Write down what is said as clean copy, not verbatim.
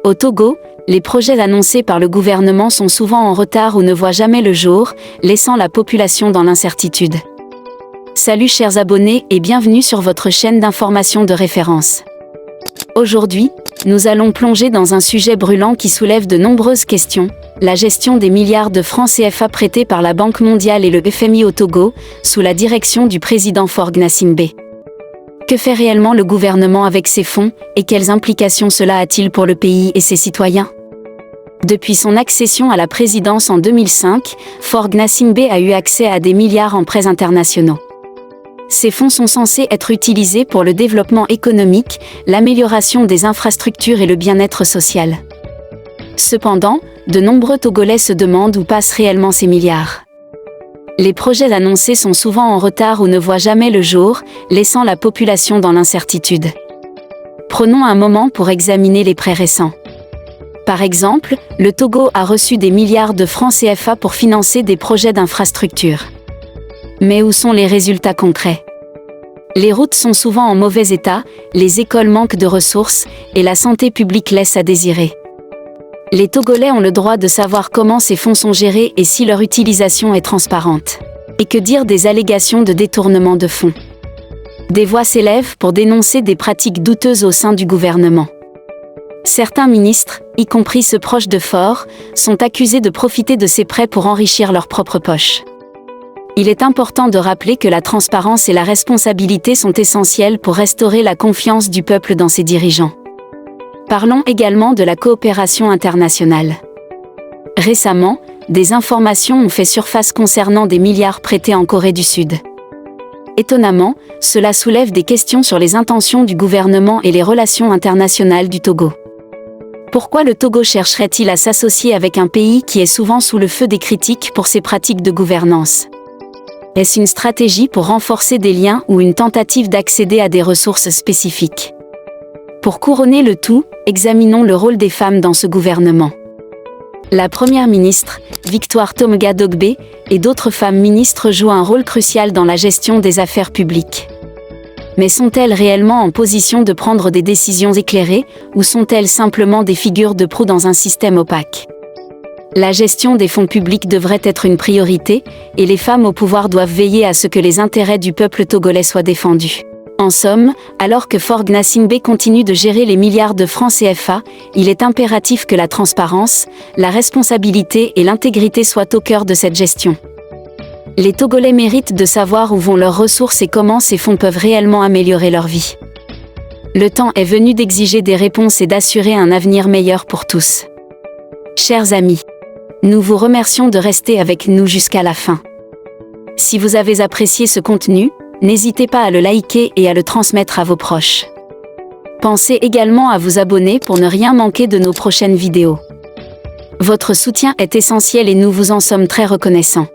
Au Togo, les projets annoncés par le gouvernement sont souvent en retard ou ne voient jamais le jour, laissant la population dans l'incertitude. Salut chers abonnés et bienvenue sur votre chaîne d'information de référence. Aujourd'hui, nous allons plonger dans un sujet brûlant qui soulève de nombreuses questions, la gestion des milliards de francs CFA prêtés par la Banque mondiale et le FMI au Togo, sous la direction du président Faure Gnassingbé. Que fait réellement le gouvernement avec ces fonds, et quelles implications cela a-t-il pour le pays et ses citoyens ? Depuis son accession à la présidence en 2005, Faure Gnassingbé a eu accès à des milliards en prêts internationaux. Ces fonds sont censés être utilisés pour le développement économique, l'amélioration des infrastructures et le bien-être social. Cependant, de nombreux Togolais se demandent où passent réellement ces milliards. Les projets annoncés sont souvent en retard ou ne voient jamais le jour, laissant la population dans l'incertitude. Prenons un moment pour examiner les prêts récents. Par exemple, le Togo a reçu des milliards de francs CFA pour financer des projets d'infrastructures. Mais où sont les résultats concrets ? Les routes sont souvent en mauvais état, les écoles manquent de ressources, et la santé publique laisse à désirer. Les Togolais ont le droit de savoir comment ces fonds sont gérés et si leur utilisation est transparente. Et que dire des allégations de détournement de fonds ? Des voix s'élèvent pour dénoncer des pratiques douteuses au sein du gouvernement. Certains ministres, y compris ceux proches de Faure, sont accusés de profiter de ces prêts pour enrichir leur propre poche. Il est important de rappeler que la transparence et la responsabilité sont essentielles pour restaurer la confiance du peuple dans ses dirigeants. Parlons également de la coopération internationale. Récemment, des informations ont fait surface concernant des milliards prêtés en Corée du Sud. Étonnamment, cela soulève des questions sur les intentions du gouvernement et les relations internationales du Togo. Pourquoi le Togo chercherait-il à s'associer avec un pays qui est souvent sous le feu des critiques pour ses pratiques de gouvernance ? Est-ce une stratégie pour renforcer des liens ou une tentative d'accéder à des ressources spécifiques ? Pour couronner le tout, examinons le rôle des femmes dans ce gouvernement. La première ministre, Victoire Tombga-Dogbé, et d'autres femmes ministres jouent un rôle crucial dans la gestion des affaires publiques. Mais sont-elles réellement en position de prendre des décisions éclairées, ou sont-elles simplement des figures de proue dans un système opaque ? La gestion des fonds publics devrait être une priorité, et les femmes au pouvoir doivent veiller à ce que les intérêts du peuple togolais soient défendus. En somme, alors que Faure Gnassingbé continue de gérer les milliards de francs CFA, il est impératif que la transparence, la responsabilité et l'intégrité soient au cœur de cette gestion. Les Togolais méritent de savoir où vont leurs ressources et comment ces fonds peuvent réellement améliorer leur vie. Le temps est venu d'exiger des réponses et d'assurer un avenir meilleur pour tous. Chers amis, nous vous remercions de rester avec nous jusqu'à la fin. Si vous avez apprécié ce contenu, n'hésitez pas à le liker et à le transmettre à vos proches. Pensez également à vous abonner pour ne rien manquer de nos prochaines vidéos. Votre soutien est essentiel et nous vous en sommes très reconnaissants.